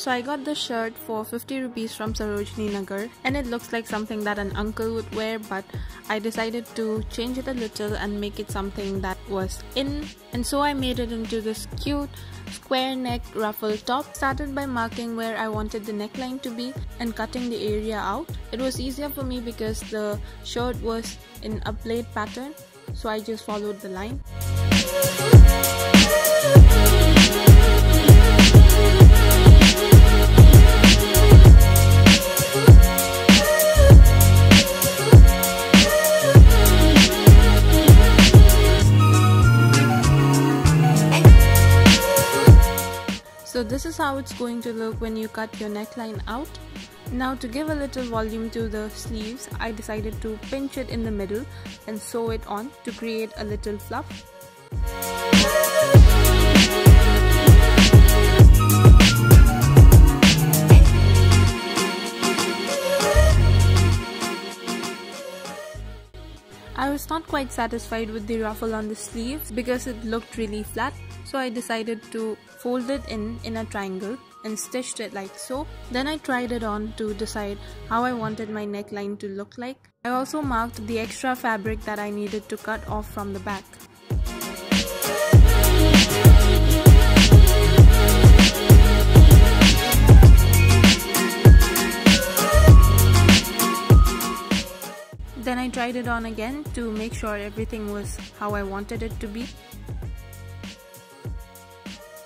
So I got this shirt for 50 rupees from Sarojini Nagar, and it looks like something that an uncle would wear, but I decided to change it a little and make it something that was in, and so I made it into this cute square neck ruffle top. Started by marking where I wanted the neckline to be and cutting the area out. It was easier for me because the shirt was in a plaid pattern, so I just followed the line. So this is how it's going to look when you cut your neckline out. Now to give a little volume to the sleeves, I decided to pinch it in the middle and sew it on to create a little fluff. I was not quite satisfied with the ruffle on the sleeves because it looked really flat, so I decided to fold it in a triangle and stitched it like so. Then I tried it on to decide how I wanted my neckline to look like. I also marked the extra fabric that I needed to cut off from the back. Then I tried it on again to make sure everything was how I wanted it to be.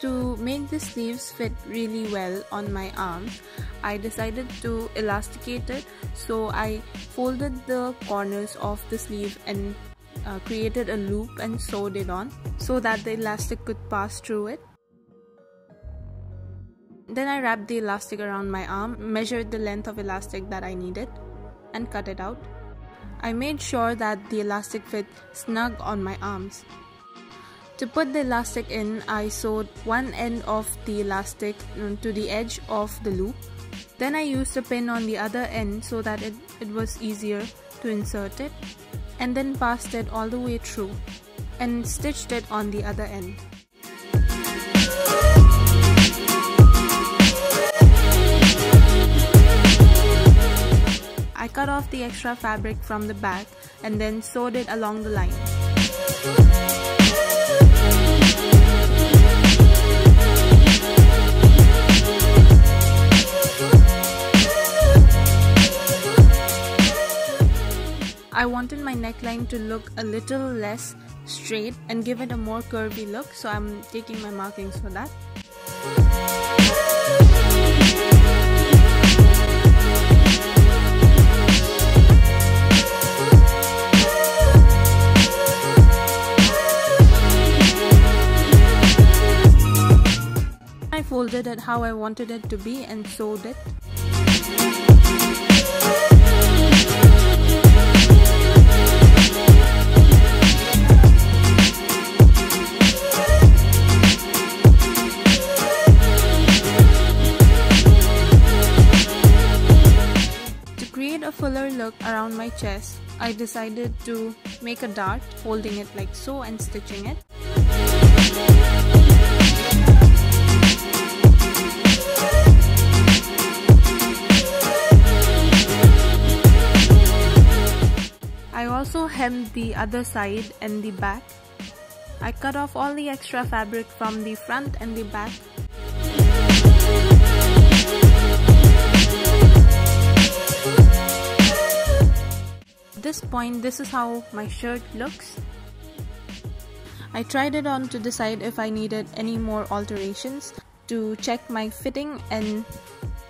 To make the sleeves fit really well on my arms, I decided to elasticate it, so I folded the corners of the sleeve and created a loop and sewed it on so that the elastic could pass through it. Then I wrapped the elastic around my arm, measured the length of elastic that I needed, and cut it out. I made sure that the elastic fit snug on my arms. To put the elastic in, I sewed one end of the elastic to the edge of the loop. Then I used a pin on the other end so that it was easier to insert it, and then passed it all the way through and stitched it on the other end. I cut off the extra fabric from the back and then sewed it along the line. I wanted my neckline to look a little less straight and give it a more curvy look, so I'm taking my markings for that. I folded it how I wanted it to be and sewed it. To create a fuller look around my chest, I decided to make a dart, folding it like so and stitching it. I also hemmed the other side and the back. I cut off all the extra fabric from the front and the back. At this point, this is how my shirt looks. I tried it on to decide if I needed any more alterations, to check my fitting and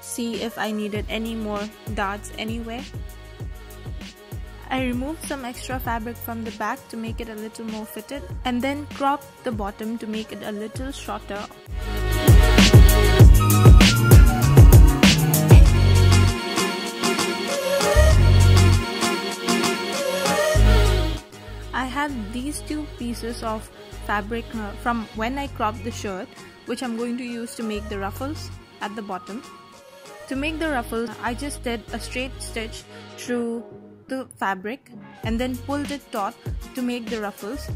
see if I needed any more darts anywhere. I removed some extra fabric from the back to make it a little more fitted, and then cropped the bottom to make it a little shorter. I had these two pieces of fabric from when I cropped the shirt, which I'm going to use to make the ruffles at the bottom. To make the ruffles, I just did a straight stitch through the fabric and then pulled it taut to make the ruffles.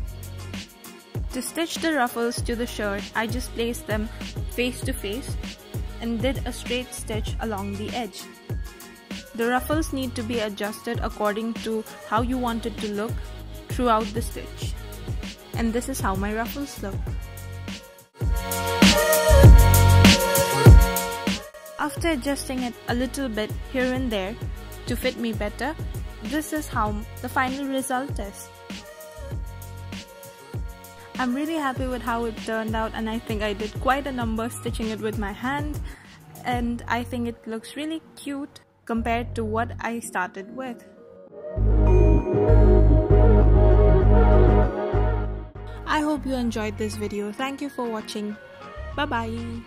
To stitch the ruffles to the shirt, I just placed them face to face and did a straight stitch along the edge. The ruffles need to be adjusted according to how you want it to look throughout the stitch. And this is how my ruffles look. After adjusting it a little bit here and there to fit me better, this is how the final result is. I'm really happy with how it turned out, and I think I did quite a number stitching it with my hand, and I think it looks really cute compared to what I started with. I hope you enjoyed this video. Thank you for watching. Bye bye.